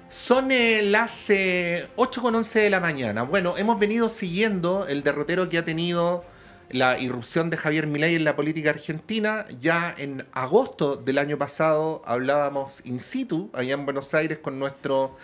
Son las 8:11 de la mañana. Bueno, hemos venido siguiendo el derrotero que ha tenido la irrupción de Javier Milei en la política argentina. Ya en agosto del año pasado hablábamos in situ, allá en Buenos Aires, con nuestro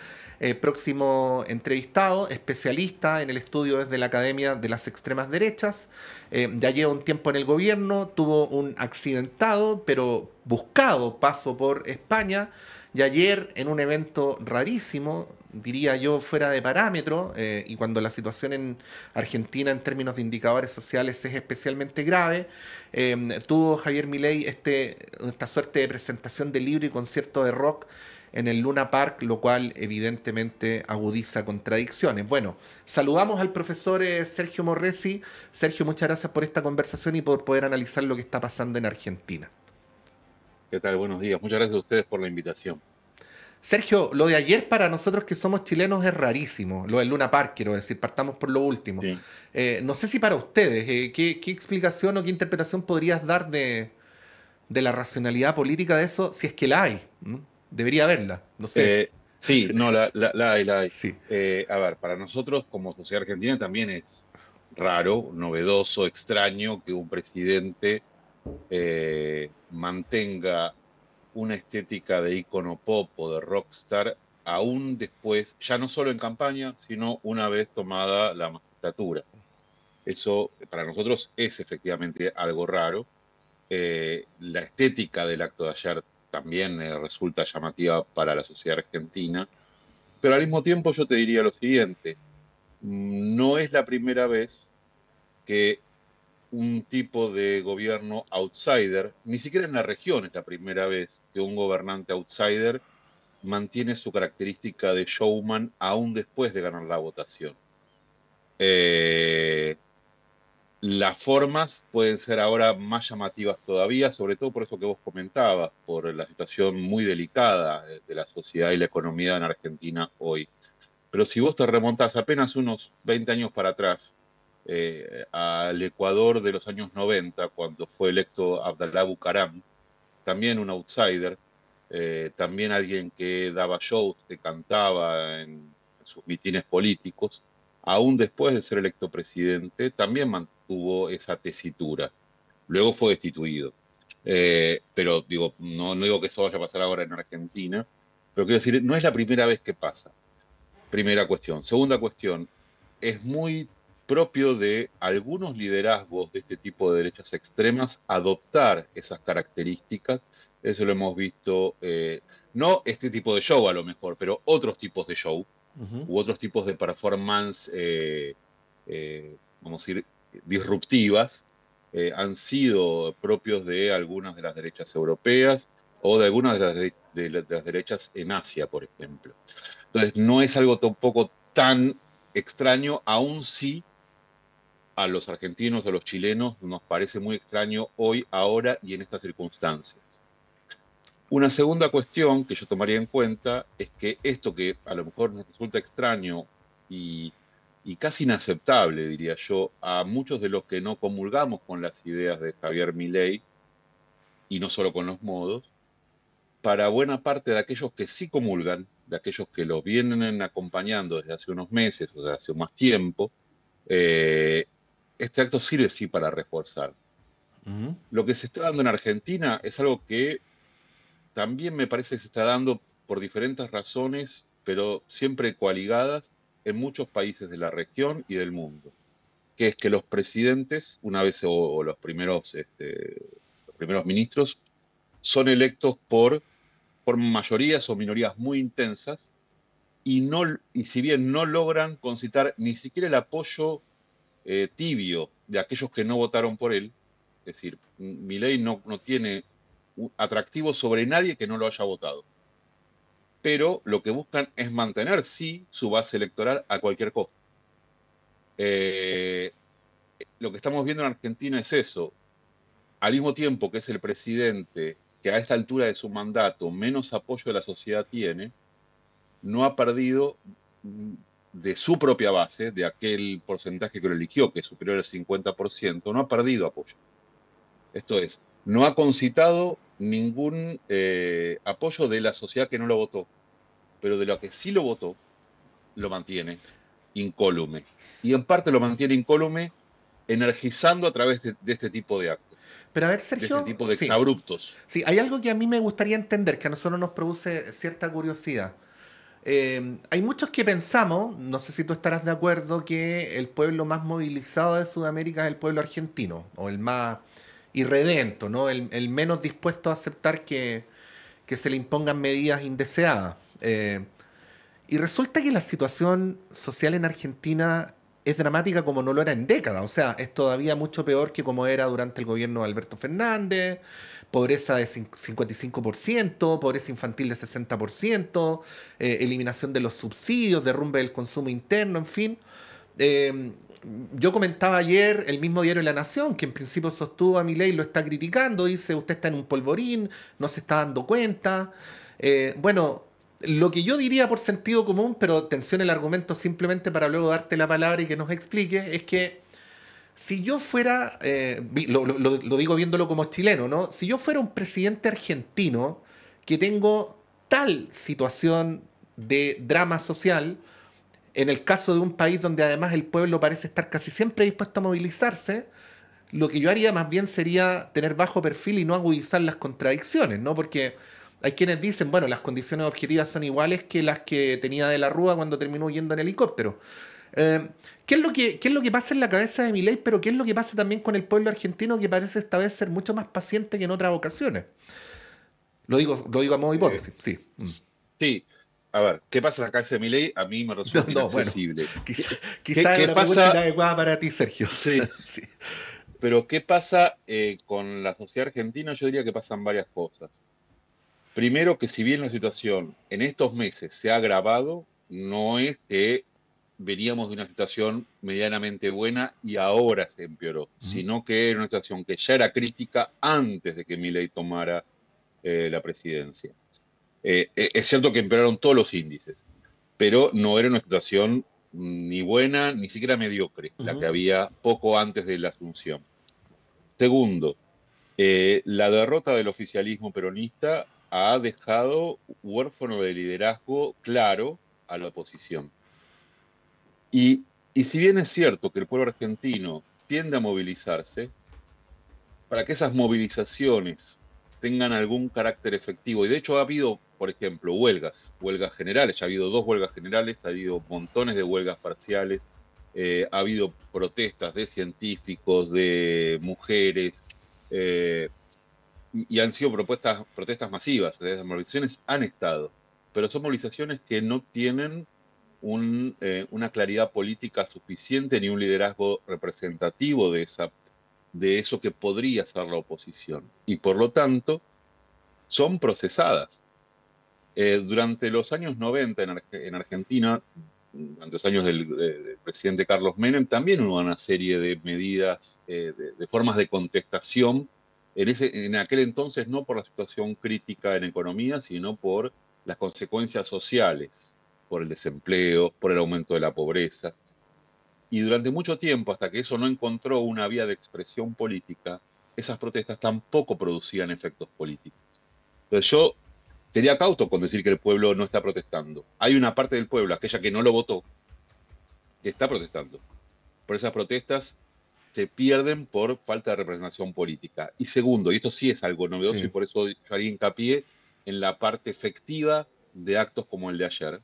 próximo entrevistado, especialista en el estudio desde la Academia de las Extremas Derechas. Ya lleva un tiempo en el gobierno, tuvo un accidentado, pero buscado paso por España. Y ayer, en un evento rarísimo, diría yo, fuera de parámetro, y cuando la situación en Argentina en términos de indicadores sociales es especialmente grave, tuvo Javier Milei esta suerte de presentación de libro y concierto de rock en el Luna Park, lo cual evidentemente agudiza contradicciones. Bueno, saludamos al profesor Sergio Morresi. Sergio, muchas gracias por esta conversación y por poder analizar lo que está pasando en Argentina. ¿Qué tal? Buenos días. Muchas gracias a ustedes por la invitación. Sergio, lo de ayer para nosotros que somos chilenos es rarísimo, lo del Luna Park, quiero decir, partamos por lo último. Sí. No sé si para ustedes, ¿qué explicación o qué interpretación podrías dar de la racionalidad política de eso, si es que la hay? ¿Mm? Debería haberla, no sé. Sí, no, la hay, la hay. Sí. A ver, para nosotros como sociedad argentina también es raro, novedoso, extraño que un presidente mantenga una estética de ícono pop o de rockstar aún después, ya no solo en campaña, sino una vez tomada la magistratura. Eso para nosotros es efectivamente algo raro. La estética del acto de ayer también resulta llamativa para la sociedad argentina, pero al mismo tiempo yo te diría lo siguiente, no es la primera vez que un tipo de gobierno outsider, ni siquiera en la región es la primera vez que un gobernante outsider mantiene su característica de showman aún después de ganar la votación. Eh, Las formas pueden ser ahora más llamativas todavía, sobre todo por eso que vos comentabas, por la situación muy delicada de la sociedad y la economía en Argentina hoy. Pero si vos te remontás apenas unos 20 años para atrás, al Ecuador de los años 90, cuando fue electo Abdalá Bucaram, también un outsider, también alguien que daba shows, que cantaba en sus mitines políticos, aún después de ser electo presidente, también mantuvo esa tesitura. Luego fue destituido. Pero digo, no digo que eso vaya a pasar ahora en Argentina, pero quiero decir, no es la primera vez que pasa. Primera cuestión. Segunda cuestión, es muy propio de algunos liderazgos de este tipo de derechas extremas adoptar esas características. Eso lo hemos visto, no este tipo de show a lo mejor, pero otros tipos de show Ujú. u otros tipos de performance, vamos a decir, disruptivas, han sido propios de algunas de las derechas europeas o de algunas de las derechas en Asia, por ejemplo. Entonces, no es algo tampoco tan extraño, aún sí a los argentinos, a los chilenos, nos parece muy extraño hoy, ahora y en estas circunstancias. Una segunda cuestión que yo tomaría en cuenta es que esto que a lo mejor nos resulta extraño y, y casi inaceptable, diría yo, a muchos de los que no comulgamos con las ideas de Javier Milei, y no solo con los modos, para buena parte de aquellos que sí comulgan, de aquellos que lo vienen acompañando desde hace unos meses o desde hace más tiempo, eh, este acto sirve sí para reforzar. Ujú. Lo que se está dando en Argentina es algo que también me parece que se está dando por diferentes razones, pero siempre coaligadas en muchos países de la región y del mundo, que es que los presidentes, una vez o los primeros ministros, son electos por mayorías o minorías muy intensas y, no, y si bien no logran concitar ni siquiera el apoyo tibio de aquellos que no votaron por él, es decir, Milei no tiene atractivo sobre nadie que no lo haya votado, pero lo que buscan es mantener, sí, su base electoral a cualquier costo. Eh, lo que estamos viendo en Argentina es eso, al mismo tiempo que es el presidente que a esta altura de su mandato menos apoyo de la sociedad tiene, no ha perdido de su propia base, de aquel porcentaje que lo eligió, que es superior al 50%, no ha perdido apoyo. Esto es, no ha concitado ningún apoyo de la sociedad que no lo votó. pero de lo que sí lo votó, lo mantiene incólume. Y en parte lo mantiene incólume energizando a través de este tipo de actos, Pero a ver, de este Sergio, tipo de sí. exabruptos. Sí, hay algo que a mí me gustaría entender, que a nosotros nos produce cierta curiosidad. Hay muchos que pensamos, no sé si tú estarás de acuerdo, que el pueblo más movilizado de Sudamérica es el pueblo argentino, o el más irredento, ¿no? El menos dispuesto a aceptar que se le impongan medidas indeseadas. Y resulta que la situación social en Argentina es dramática como no lo era en décadas. O sea, es todavía mucho peor que como era durante el gobierno de Alberto Fernández. Pobreza de 55%, pobreza infantil de 60%, eliminación de los subsidios, derrumbe del consumo interno, en fin. Eh, yo comentaba ayer, el mismo diario La Nación, que en principio sostuvo a Milei, lo está criticando, dice, usted está en un polvorín, no se está dando cuenta. Bueno, lo que yo diría por sentido común, pero atención el argumento simplemente para luego darte la palabra y que nos explique, es que si yo fuera, lo digo viéndolo como chileno, ¿no? Si yo fuera un presidente argentino que tengo tal situación de drama social, en el caso de un país donde además el pueblo parece estar casi siempre dispuesto a movilizarse, lo que yo haría más bien sería tener bajo perfil y no agudizar las contradicciones, ¿no? Porque hay quienes dicen, bueno, las condiciones objetivas son iguales que las que tenía de la Rúa cuando terminó huyendo en helicóptero. Eh, qué es lo que pasa en la cabeza de Milei, pero qué es lo que pasa también con el pueblo argentino que parece esta vez ser mucho más paciente que en otras ocasiones? Lo digo a modo de Eh, hipótesis, sí. sí, a ver, ¿qué pasa acá ese Milei? A mí me No, resulta no, bueno, inaccesible. quizá, ¿Qué, quizá es qué una pregunta pasa? inadecuada para ti, Sergio. Sí, Sí. pero ¿qué pasa con la sociedad argentina? Yo diría que pasan varias cosas. Primero, que si bien la situación en estos meses se ha agravado, no es que veníamos de una situación medianamente buena y ahora se empeoró, Ujú. sino que era una situación que ya era crítica antes de que Milei tomara la presidencia. Es cierto que empeoraron todos los índices, pero no era una situación ni buena ni siquiera mediocre, la que Ujú. había poco antes de la asunción. Segundo, la derrota del oficialismo peronista ha dejado huérfano de liderazgo claro a la oposición. Y si bien es cierto que el pueblo argentino tiende a movilizarse, para que esas movilizaciones tengan algún carácter efectivo, y de hecho ha habido, por ejemplo, huelgas generales, ya ha habido dos huelgas generales, ha habido montones de huelgas parciales, ha habido protestas de científicos, de mujeres, eh, y han sido protestas masivas, las movilizaciones han estado, pero son movilizaciones que no tienen una claridad política suficiente ni un liderazgo representativo de eso que podría ser la oposición. Y por lo tanto, son procesadas. Durante los años 90 en Argentina, durante los años del presidente Carlos Menem, también hubo una serie de medidas, de formas de contestación, en aquel entonces no por la situación crítica en economía, sino por las consecuencias sociales, por el desempleo, por el aumento de la pobreza. Y durante mucho tiempo, hasta que eso no encontró una vía de expresión política, esas protestas tampoco producían efectos políticos. Entonces yo sería cauto con decir que el pueblo no está protestando. Hay una parte del pueblo, aquella que no lo votó, que está protestando. Por esas protestas se pierden por falta de representación política. Y segundo, y esto sí es algo novedoso y Sí. por eso yo haría hincapié en la parte efectiva de actos como el de ayer.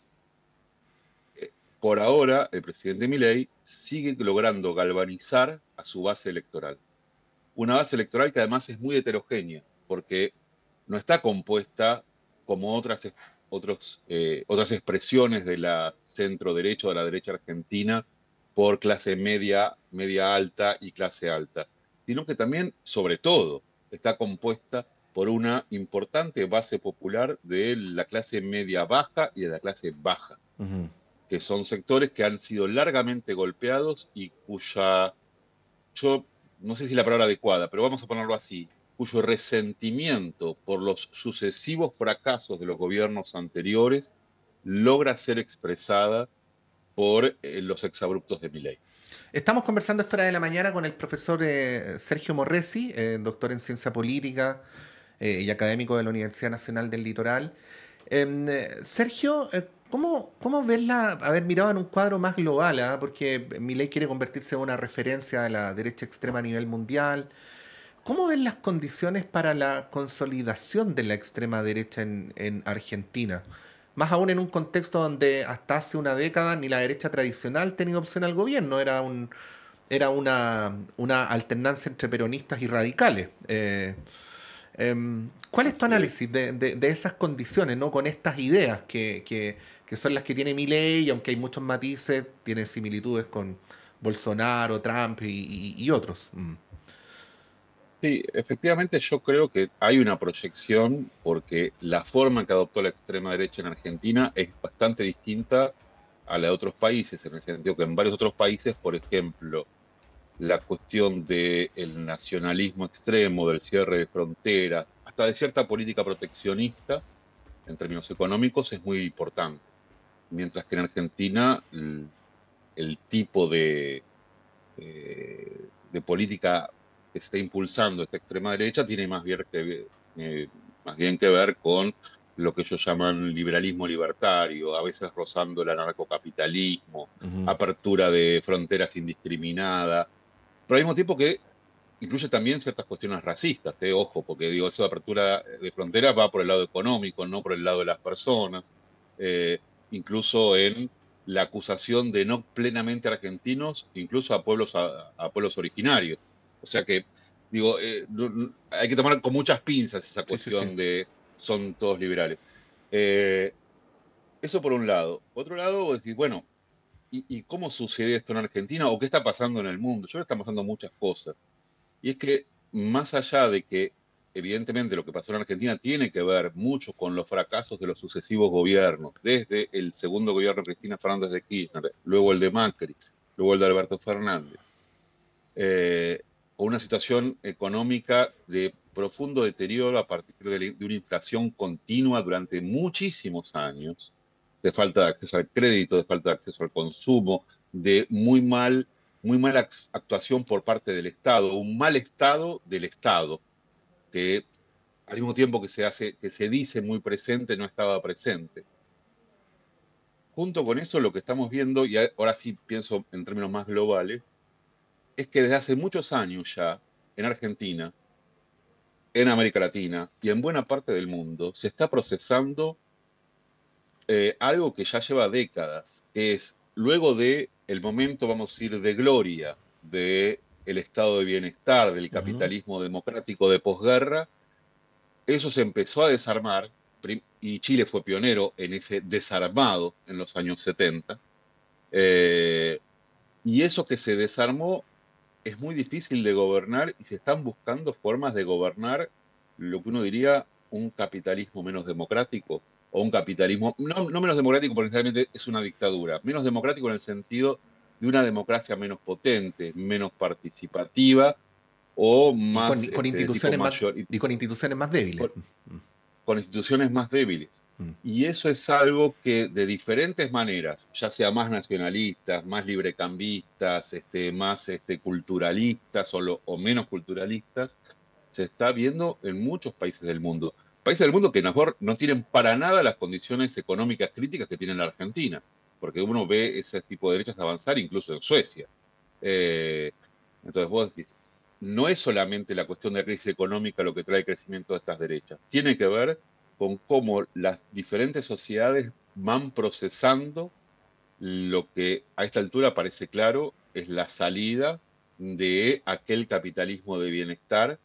Por ahora, el presidente Milei sigue logrando galvanizar a su base electoral. Una base electoral que además es muy heterogénea, porque no está compuesta como otras expresiones de la centro derecha o de la derecha argentina por clase media, media alta y clase alta, sino que también, sobre todo, está compuesta por una importante base popular de la clase media baja y de la clase baja, Ujú. que son sectores que han sido largamente golpeados y yo no sé si es la palabra adecuada, pero vamos a ponerlo así, cuyo resentimiento por los sucesivos fracasos de los gobiernos anteriores logra ser expresada por los exabruptos de Milei. Estamos conversando a esta hora de la mañana con el profesor Sergio Morresi, doctor en ciencia política y académico de la Universidad Nacional del Litoral. Sergio, ¿cómo ves haber mirado en un cuadro más global? Porque Milei quiere convertirse en una referencia de la derecha extrema a nivel mundial. ¿Cómo ven las condiciones para la consolidación de la extrema derecha en Argentina? Más aún en un contexto donde hasta hace una década ni la derecha tradicional tenía opción al gobierno, era una alternancia entre peronistas y radicales. ¿Cuál es tu Así análisis es. de esas condiciones, ¿no? Con estas ideas que son las que tiene Milei, y aunque hay muchos matices, tiene similitudes con Bolsonaro, Trump y otros? Sí, efectivamente yo creo que hay una proyección porque la forma que adoptó la extrema derecha en Argentina es bastante distinta a la de otros países, en el sentido que en varios otros países, por ejemplo, la cuestión del nacionalismo extremo, del cierre de fronteras, hasta de cierta política proteccionista en términos económicos es muy importante. Mientras que en Argentina el tipo de política que se está impulsando esta extrema derecha tiene más bien que ver con lo que ellos llaman liberalismo libertario, a veces rozando el anarcocapitalismo, Ujú. apertura de fronteras indiscriminada, pero al mismo tiempo que incluye también ciertas cuestiones racistas, ojo, porque digo, eso de apertura de fronteras va por el lado económico, no por el lado de las personas, eh, incluso en la acusación de no plenamente argentinos, incluso a pueblos originarios. O sea que, digo, hay que tomar con muchas pinzas esa Sí, sí, sí. cuestión de son todos liberales. Eh, Eso por un lado. Por otro lado, vos decís, bueno, ¿y cómo sucede esto en Argentina o qué está pasando en el mundo? Yo creo que están pasando muchas cosas. Y es que más allá de que evidentemente lo que pasó en Argentina tiene que ver mucho con los fracasos de los sucesivos gobiernos, desde el segundo gobierno de Cristina Fernández de Kirchner, luego el de Macri, luego el de Alberto Fernández, con una situación económica de profundo deterioro a partir de una inflación continua durante muchísimos años, de falta de acceso al crédito, de falta de acceso al consumo, de muy mala actuación por parte del Estado, un mal estado del Estado, que al mismo tiempo que se dice muy presente, no estaba presente. Junto con eso, lo que estamos viendo, y ahora sí pienso en términos más globales, es que desde hace muchos años ya, en Argentina, en América Latina y en buena parte del mundo, se está procesando algo que ya lleva décadas, que es luego de el momento, vamos a decir, de gloria del estado de bienestar, del Ujú. capitalismo democrático de posguerra, eso se empezó a desarmar y Chile fue pionero en ese desarmado en los años 70. eh, y eso que se desarmó es muy difícil de gobernar y se están buscando formas de gobernar lo que uno diría un capitalismo menos democrático o un capitalismo, no menos democrático porque realmente es una dictadura, menos democrático en el sentido de una democracia menos potente, menos participativa o Y más con de tipo instituciones más, mayor, y con instituciones más débiles. con, con instituciones más débiles. Mm. Y eso es algo que de diferentes maneras, ya sea más nacionalistas, más librecambistas, más culturalistas o menos culturalistas, se está viendo en muchos países del mundo. Países del mundo que mejor no tienen para nada las condiciones económicas críticas que tiene la Argentina, porque uno ve ese tipo de derechas avanzar incluso en Suecia. Eh, entonces vos decís, no es solamente la cuestión de crisis económica lo que trae el crecimiento de estas derechas, tiene que ver con cómo las diferentes sociedades van procesando lo que a esta altura parece claro es la salida de aquel capitalismo de bienestar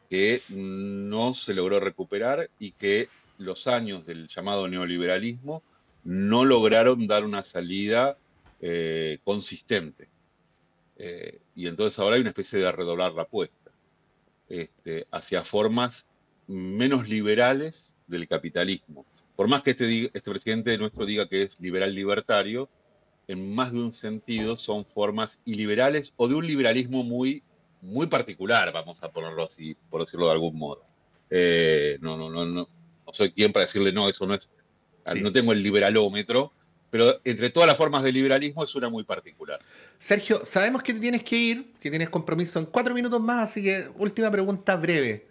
que no se logró recuperar y que los años del llamado neoliberalismo no lograron dar una salida consistente. Y entonces ahora hay una especie de redoblar la apuesta hacia formas menos liberales del capitalismo. Por más que este presidente nuestro diga que es liberal libertario, en más de un sentido son formas iliberales o de un liberalismo muy particular, vamos a ponerlo así, por decirlo de algún modo. No soy quien para decirle no, eso no es, Sí. no tengo el liberalómetro, pero entre todas las formas de liberalismo es una muy particular. Sergio, sabemos que te tienes que ir, que tienes compromiso en 4 minutos más, así que última pregunta breve.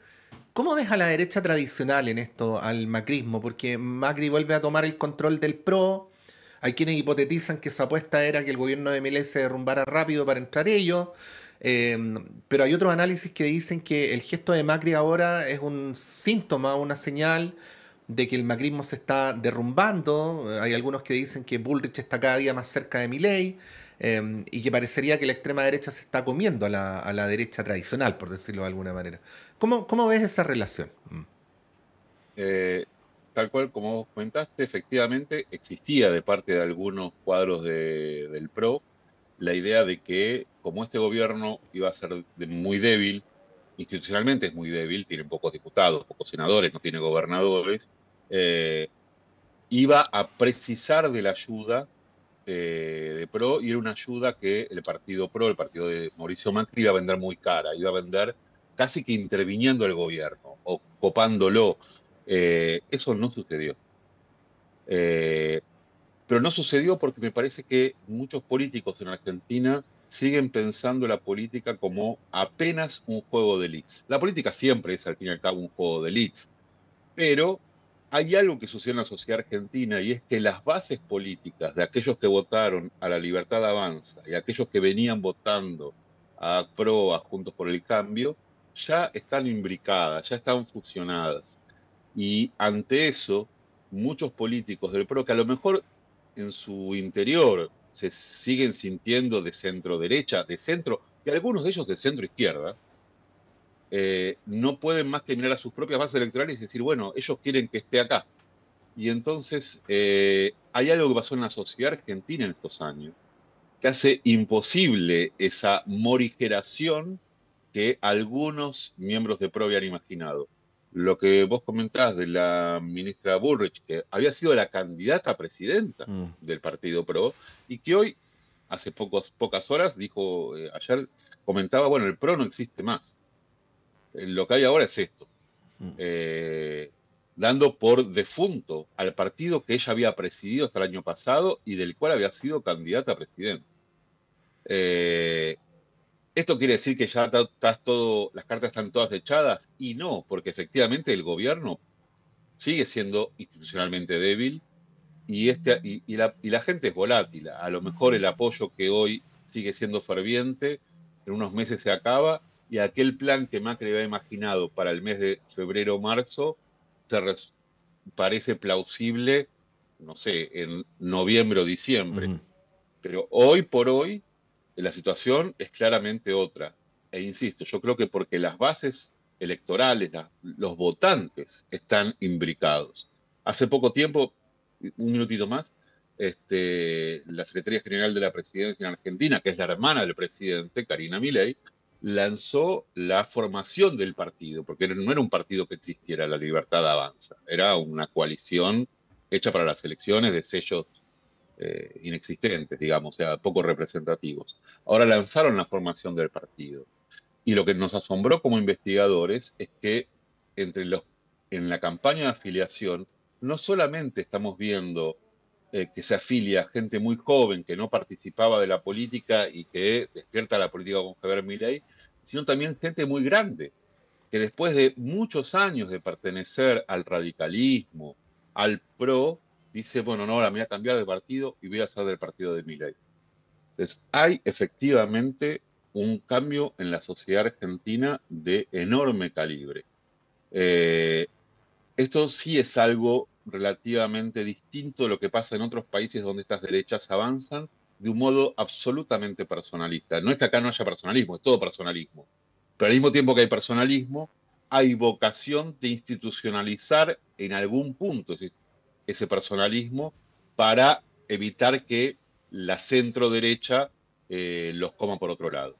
¿Cómo ves a la derecha tradicional en esto, al macrismo? Porque Macri vuelve a tomar el control del PRO. Hay quienes hipotetizan que su apuesta era que el gobierno de Milei se derrumbara rápido para entrar ellos. Eh, pero hay otros análisis que dicen que el gesto de Macri ahora es un síntoma, una señal de que el macrismo se está derrumbando. Hay algunos que dicen que Bullrich está cada día más cerca de Milei, y que parecería que la extrema derecha se está comiendo a la derecha tradicional, por decirlo de alguna manera. ¿Cómo ves esa relación? Eh, Tal cual como vos comentaste, efectivamente existía de parte de algunos cuadros del PRO la idea de que como este gobierno iba a ser muy débil, institucionalmente es muy débil, tiene pocos diputados, pocos senadores, no tiene gobernadores, eh, iba a precisar de la ayuda de PRO, y era una ayuda que el partido PRO, el partido de Mauricio Macri, iba a vender muy cara, iba a vender casi que interviniendo el gobierno o copándolo. Eso no sucedió. Eh, pero no sucedió porque me parece que muchos políticos en Argentina siguen pensando la política como apenas un juego de leads. La política siempre es al fin y al cabo un juego de leads, pero hay algo que sucede en la sociedad argentina, y es que las bases políticas de aquellos que votaron a La Libertad Avanza y aquellos que venían votando a PRO, a Juntos por el Cambio, ya están imbricadas, ya están fusionadas. Y ante eso, muchos políticos del PRO, que a lo mejor en su interior se siguen sintiendo de centro derecha, de centro, y algunos de ellos de centro izquierda, no pueden más que mirar a sus propias bases electorales y decir, bueno, ellos quieren que esté acá. Y entonces hay algo que pasó en la sociedad argentina en estos años, que hace imposible esa morigeración que algunos miembros de PRO habían imaginado. Lo que vos comentás de la ministra Bullrich, que había sido la candidata a presidenta Mm. del partido PRO, y que hoy, hace pocas horas, dijo, ayer comentaba, bueno, el PRO no existe más. Lo que hay ahora es esto, Mm. eh, dando por defunto al partido que ella había presidido hasta el año pasado y del cual había sido candidata a presidente. Eh, ¿Esto quiere decir que ya las cartas están todas echadas? Y no, porque efectivamente el gobierno sigue siendo institucionalmente débil, y la gente es volátil. A lo mejor el apoyo que hoy sigue siendo ferviente, en unos meses se acaba, y aquel plan que Macri había imaginado para el mes de febrero o marzo parece plausible, no sé, en noviembre o diciembre. Ujú. Pero hoy por hoy la situación es claramente otra. E insisto, yo creo que porque las bases electorales, los votantes están imbricados. Hace poco tiempo, un minutito más, la Secretaría General de la Presidencia en Argentina, que es la hermana del presidente, Karina Milei, lanzó la formación del partido, porque no era un partido que existiera, La Libertad Avanza, era una coalición hecha para las elecciones de sellos inexistentes, digamos, o sea, poco representativos. Ahora lanzaron la formación del partido. Y lo que nos asombró como investigadores es que en la campaña de afiliación no solamente estamos viendo que se afilia gente muy joven que no participaba de la política y que despierta la política con Javier Milei, sino también gente muy grande, que después de muchos años de pertenecer al radicalismo, al PRO, dice, bueno, no, ahora me voy a cambiar de partido y voy a ser del partido de Milei. Entonces, hay efectivamente un cambio en la sociedad argentina de enorme calibre. Eh, Esto sí es algo relativamente distinto de lo que pasa en otros países donde estas derechas avanzan de un modo absolutamente personalista. No es que acá no haya personalismo, es todo personalismo. Pero al mismo tiempo que hay personalismo, hay vocación de institucionalizar en algún punto ese personalismo para evitar que la centro derecha los coma por otro lado.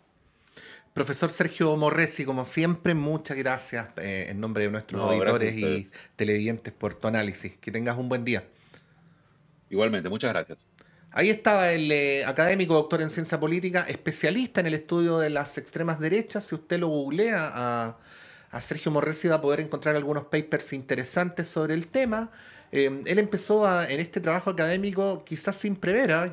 Profesor Sergio Morresi, como siempre, muchas gracias en nombre de nuestros No, gracias a auditores y ustedes. televidentes por tu análisis. Que tengas un buen día. Igualmente, muchas gracias. Ahí estaba el académico doctor en ciencia política, especialista en el estudio de las extremas derechas. Si usted lo googlea a Sergio Morresi va a poder encontrar algunos papers interesantes sobre el tema. Él empezó en este trabajo académico quizás sin prever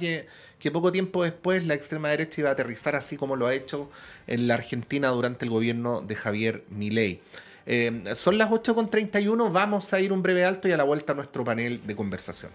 que poco tiempo después la extrema derecha iba a aterrizar así como lo ha hecho en la Argentina durante el gobierno de Javier Milei. Son las 8:31, vamos a ir un breve alto y a la vuelta a nuestro panel de conversación.